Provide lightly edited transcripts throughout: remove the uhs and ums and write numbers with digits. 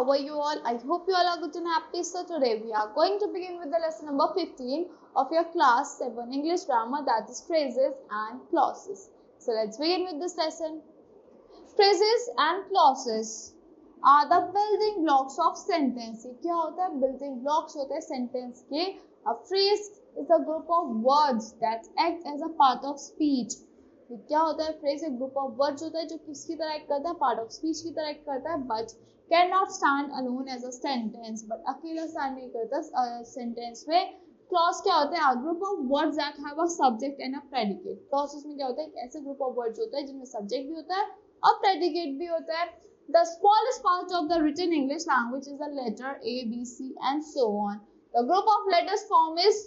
how are you all? I hope you all are good and happy. So today we are going to begin with the lesson number 15 of your class 7 English grammar, that is phrases and clauses. So let's begin with this lesson. Phrases and clauses are the building blocks of sentence. क्या होता है? Building blocks होते हैं sentence के. A phrase is a group of words that act as a part of speech. क्या होता है? Phrase एक group of words होता है जो किसकी तरह act करता है? Part of speech की तरह act करता है, but cannot stand alone as a sentence. But अकेला stand नहीं करता sentence में. Clause क्या होता है? A group of words that have a subject and a predicate. Clauses में क्या होता है? एक ऐसे group of words होता है जिनमें subject भी होता है और predicate भी होता है. The smallest part of the written English language is the letter A, B, C and so on. The group of letters form is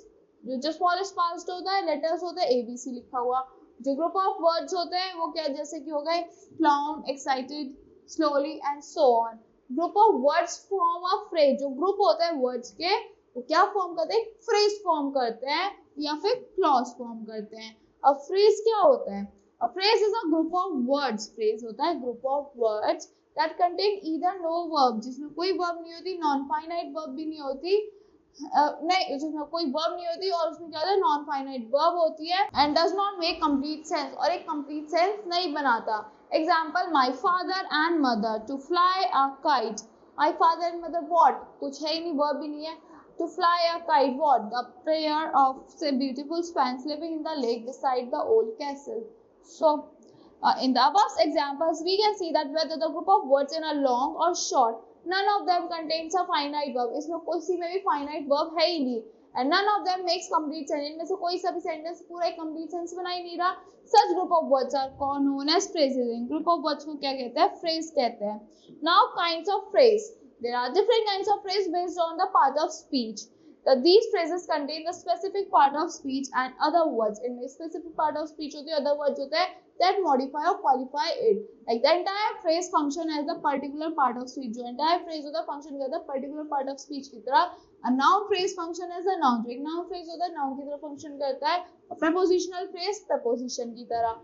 जो smallest part होता है letters होते हैं A, B, C लिखा हुआ. जो ग्रुप ऑफ वर्ड्स होते हैं वो क्या जैसे कि हो गए clown, excited, slowly and so on. Group of words form a phrase. जो ग्रुप होता है वर्ड्स के वो क्या फॉर्म करते हैं? फ्रेज फॉर्म करते हैं या फिर क्लॉज फॉर्म करते हैं. अब फ्रेज क्या होता है? A phrase is a group of words. Phrase होता है group of words that contain either no verb, जिसमें कोई वर्ब नहीं होती, नॉन फाइनाइट वर्ब भी नहीं होती, नहीं जिसमें कोई वर्ब नहीं होती और उसमें क्या होता है? नॉन फाइनाइट वर्ब होती है and does not make complete sense, और एक कंप्लीट सेंस नहीं बनाता. Example my father and mother. To fly a kite. My father and mother what? कुछ है ही नहीं, वर्ब भी नहीं है. To fly a kite what? The pair of से beautiful swans living in the lake beside the old castle. So in the above examples we can see that whether the group of words in a long or short, none of them contains a finite verb. इसमें किसी में भी finite verb है ही नहीं. And none of them makes complete sentence. इनमें से कोई सा भी sentence पूरा एक complete sentence बना ही नहीं रहा. Such group of words are known as phrases. In group of words को क्या कहते हैं? Phrase कहते हैं. Now kinds of phrase. There are different kinds of phrase based on the part of speech. These phrases contain the specific part of speech and other words. इनमें specific part of speech होती है, other words होते हैं that modify or qualify it. Like the entire phrase function as the particular part of speech. जो entire phrase होता है function करता है particular part of speech की तरह. A noun phrase function as a noun. एक noun phrase होता है noun की तरह function करता है. और prepositional phrase preposition की तरह.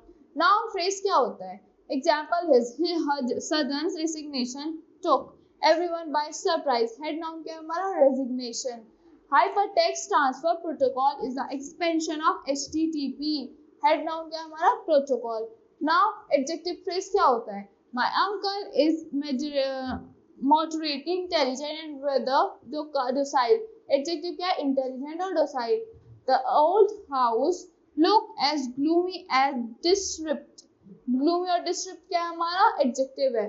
Noun phrase क्या होता है? Example is her sudden resignation took everyone by surprise. Head noun क्या है हमारा? Resignation. Hypertext transfer protocol is the expansion of HTTP. Head noun क्या है हमारा? Protocol. Now adjective phrase क्या होता है? My uncle is moderately intelligent and rather docile. Adjective क्या है? Intelligent और docile. The old house look as gloomy as disrupt. Gloomy और disrupt क्या है हमारा? Adjective है.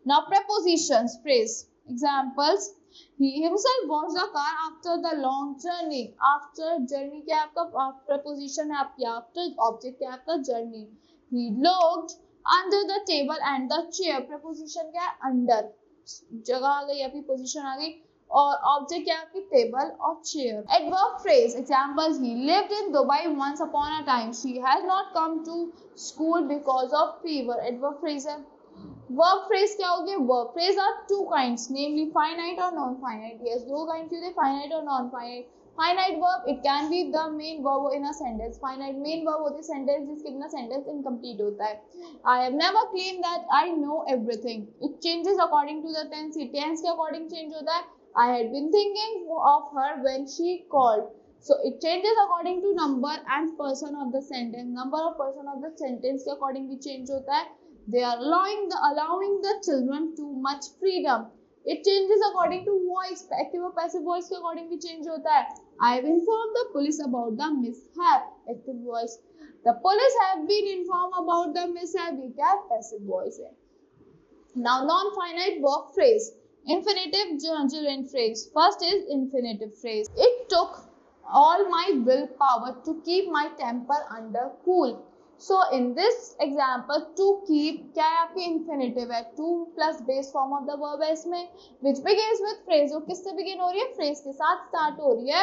Now prepositions phrase. Examples. He himself washed the car after the long journey. After journey क्या है आपका? preposition है आपकी. After object क्या है आपका? journey. He looked under the table and the chair. preposition क्या है? under. जगह आ गई आपकी, position आ गई, और object क्या है आपकी? table और chair. Adverb phrase. Examples. He lived in Dubai once upon a time. She has not come to school because of fever. Adverb phrase है. Verb phrase क्या होगी? Verb phrase are two kinds, namely finite or non-finite. Yes, दो kinds होते हैं, finite और non-finite. Finite verb, it can be the main verb in a sentence. Finite main verb होती है sentence जिसके बिना sentence incomplete होता है. I have never claimed that I know everything. It changes according to the tense. Tense के according change होता है. I had been thinking of her when she called. So it changes according to number and person of the sentence. Number of person of the sentence के according भी change होता है. They are allowing the children too much freedom. It changes according to voice. Active और passive voice के according भी change होता है. I have informed the police about the mishap. Active voice. The police have been informed about the mishap. ये क्या है? Passive voice है. Now non-finite verb phrase. Infinitive gerund phrase. First is infinitive phrase. It took all my willpower to keep my temper under cool. So in this example, to keep क्या है आपकी? infinitive है. to plus base form of the verb है इसमें, which begins with phrase. वो किससे begin हो रही है? phrase के साथ start हो रही है.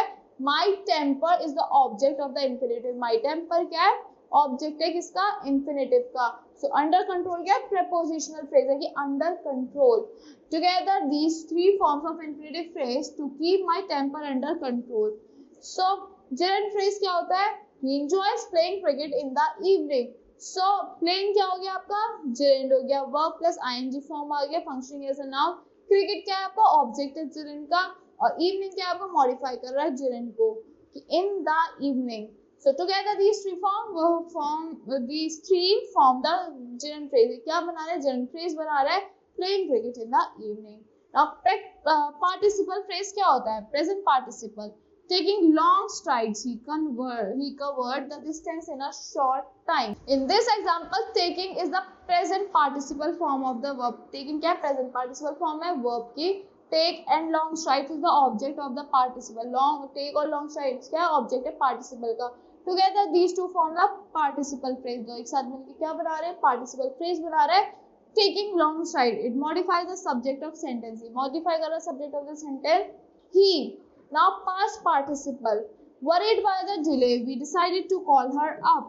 My temper is the object of the infinitive. My temper क्या है? object है किसका? infinitive का. So under control क्या है? prepositional phrase है कि under control. Together these three forms of infinitive phrase to keep my temper under control. So gerund phrase क्या होता है? He enjoys playing cricket in the evening. So playing क्या हो गया आपका? gerund हो गया. verb plus ing form आ गया. functioning as a noun. Cricket क्या है आपका ऑब्जेक्ट है जिरन का, और इवनिंग क्या है आपका मॉडिफाई कर रहा है जिरन को कि in the evening. So together these three form the gerund phrase. क्या बना रहे हैं gerund phrase बना रहा है playing cricket in the evening. Now participle phrase क्या होता है present participle. Taking long strides he covered the distance in a short time. In this example taking is the present participle form of the verb. Taking क्या present participle form है verb की. Take and long strides is the object of the participle. Long take और long strides क्या object है participle का. Together these two form the participle phrase. दो एक साथ मिलकर क्या बना रहे हैं participle phrase बना रहे हैं. Taking long stride it modifies the subject of sentence. Modify कर रहा subject of the sentence he. Now past participle. Worried by the delay we decided to call her up.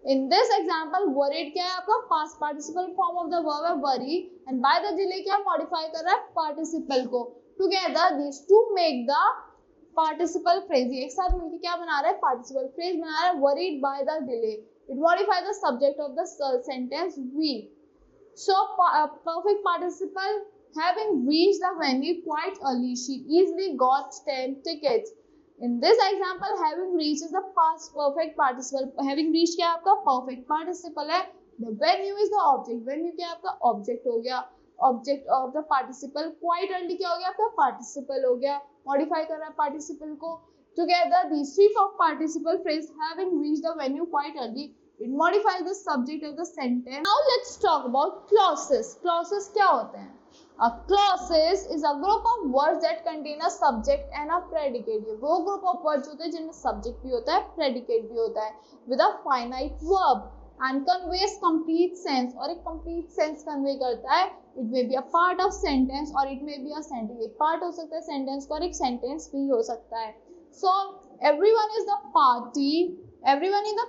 In this example worried क्या है आपका past participle form of the verb है worry and by the delay क्या modify कर रहा है participle को. Together these two make the participle phrase. एक साथ मिलकर क्या बना रहा है participle phrase बना रहा है worried by the delay. It modifies the subject of the sentence we. So perfect participle having reached the venue quite early she easily got 10 tickets. In this example, having reached is the past perfect participle. Having reached क्या आपका perfect participle है. The venue is the object. Venue क्या आपका object हो गया. Object of the participle. Quite early क्या हो गया आपका participle हो गया. Modify कर रहा है participle को. Together these three form participle phrase having reached the venue quite early. It modifies the subject of the sentence. Now let's talk about clauses. Clauses क्या होते हैं? A clauses is a group of words that contain a subject and a predicate. ये वो group of words होते हैं जिनमें subject भी होता है, predicate भी होता है, with a finite verb and conveys complete sense. और एक complete sense convey करता है. It may be a part of sentence or it may be a sentence. एक part हो सकता है sentence का और एक sentence भी हो सकता है. So everyone in the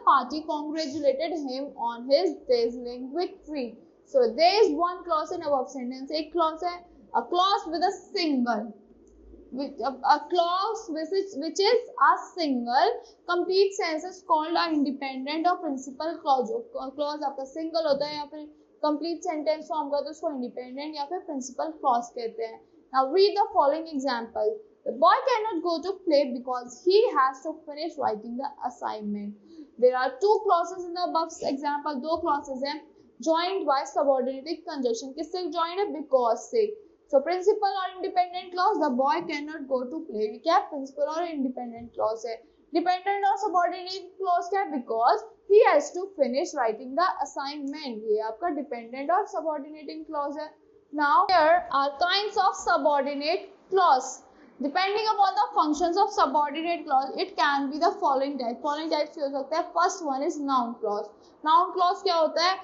party congratulated him on his dazzling victory. So there is one clause in above sentence. एक clause है a clause with a single, a clause which is a single complete sense is called a independent or principal clause. Clause आपका single होता है या फिर complete sentence form करता है उसको independent या फिर principal clause कहते हैं. Now read the following example. The boy cannot go to play because he has to finish writing the assignment. There are two clauses in the above example. दो clauses हैं. Joined by subordinating conjunction. किससे joined है? Because से. So principal और independent clause. The boy cannot go to play. क्या principal और independent clause है? Dependent और subordinate clause क्या है? Because he has to finish writing the assignment. ये आपका dependent और subordinating clause है. Now here are kinds of subordinate clause. Depending upon the functions of subordinate clause, it can be the following type. Following types हो सकता है. First one is noun clause. Noun clause क्या होता है?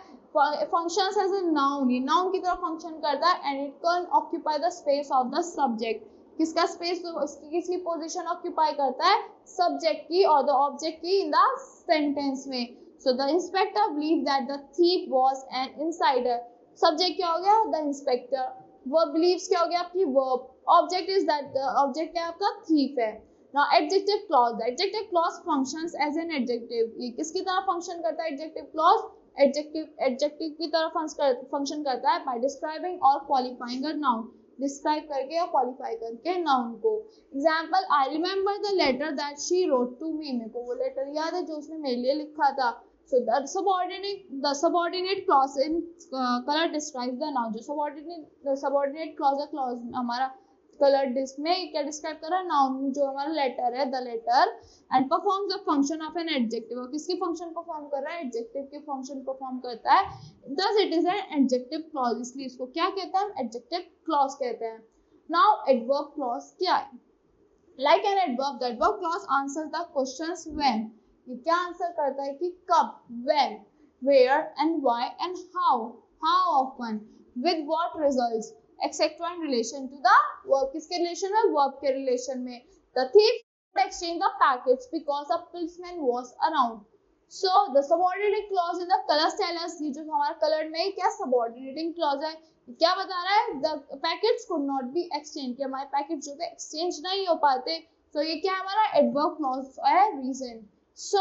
Functions as a noun. ये noun की तरह function करता है and it can occupy the space of the subject. किसका space किसकी position occupy करता है? Subject की और the object की in the sentence में. So the inspector believed that the thief was an insider. Subject क्या हो गया? The inspector. Verb believes क्या हो गया आपकी verb. Object is that the object क्या आपका thief है. Now adjective clause. The adjective clause functions as an adjective. ये किसकी तरह function करता है adjective clause? एडजेक्टिव की तरह फंक्शन करता है by describing or qualifying a noun. Describe करके या क्वालिफाई करके नाउन को. Example I remember the letter that she wrote to me. मेरे को वो लेटर याद है जो उसने मेरे लिए लिखा था. So the subordinate clause in color describes the noun. जो subordinate clause है clause हमारा color में क्या describe कर रहा है? noun जो हमारा letter है the letter and performs the function of an adjective. और किसकी function perform कर रहा है? adjective की function perform करता है. Thus it is an adjective clause. इसलिए इसको क्या कहते हैं? adjective clause कहते हैं. Now adverb clause क्या है? Like an adverb, the adverb clause answers the questions when. ये क्या आंसर करता है कि कब, when, where and why and how often, with what results, etc. in relation to the verb. किसके relation में? verb के relation में. The thief exchanged the package because the policeman was around. So the subordinate clause in the colors tell us, ये जो हमारा color में क्या subordinating clause है, क्या बता रहा है? The packets could not be exchanged. कि हमारे packets जो थे exchange नहीं हो पाते. So ये क्या हमारा adverb clause है? reason. So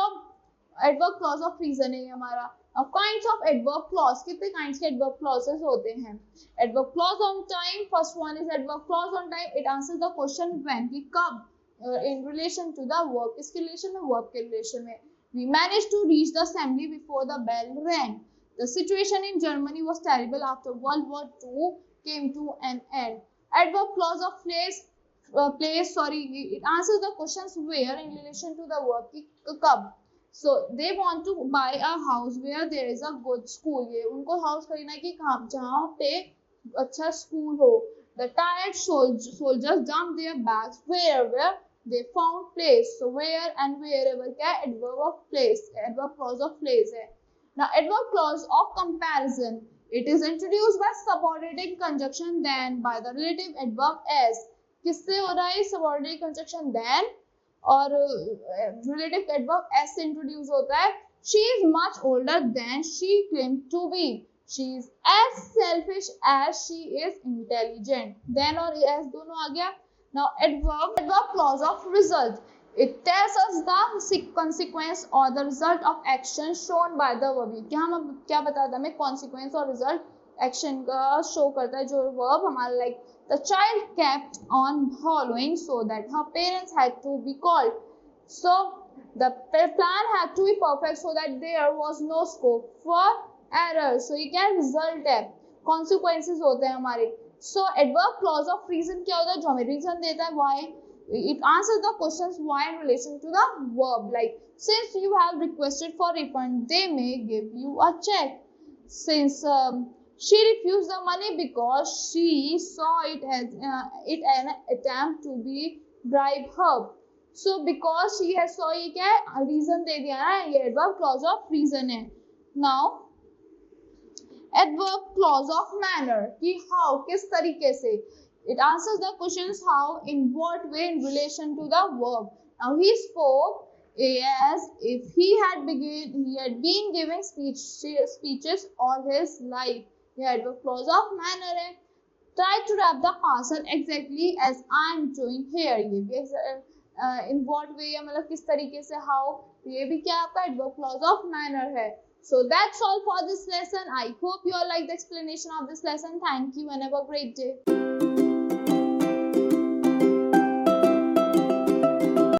adverb clause of reason है हमारा. Now kinds of adverb clause, कितने kinds के adverb clauses होते हैं? Adverb clause on time, first one is adverb clause on time. It answers the question when, कि कब, in relation to the verb, किसके relation में? Verb के relation में. We managed to reach the assembly before the bell rang. The situation in Germany was terrible after World War II came to an end. Adverb clause of place, it answers the questions where in relation to the verb, कि कब. So they want to buy a house where there is a good school. ये उनको house खरीदना है कि कहाँ, जहाँ पे अच्छा school हो. The tired soldiers dumped their bags wherever they found place. So where and wherever क्या है? Adverb of place, adverb clause of place है. Now adverb clause of comparison. It is introduced by subordinate conjunction then by the relative adverb as. किससे हो रहा है subordinate conjunction then? और relative adverb as से introduce होता है. She is much older than she claimed to be. She is as selfish as she is intelligent. Then और as दोनों आ गया. Now adverb clause of result. It tells us the consequence or the result of action shown by the verb. क्या बताता है हमें? consequence और result action का show करता है जो verb हमारा like the child kept on hollowing so that her parents had to be called. So the plan had to be perfect so that there was no scope for error. So ये क्या result है? Consequences होते हैं हमारे. So adverb clause of reason क्या होता है? जो हमें reason देता है why. It answers the questions why in relation to the verb. Like since you have requested for refund, they may give you a check. Since she refused the money because she saw it as an attempt to be bribe her. So because she has saw ये क्या है? Reason दे दिया ना, ये adverb clause of reason है. Now adverb clause of manner कि how, किस तरीके से. It answers the questions how, in what way in relation to the verb. Now he spoke as if he had been giving speeches all his life. ये adverb clause of manner है. Try to wrap the parcel exactly as I am doing here. ये भी in what way मतलब किस तरीके से how, ये भी क्या आपका adverb clause of manner है. So that's all for this lesson. I hope you all like the explanation of this lesson. Thank you and have a great day.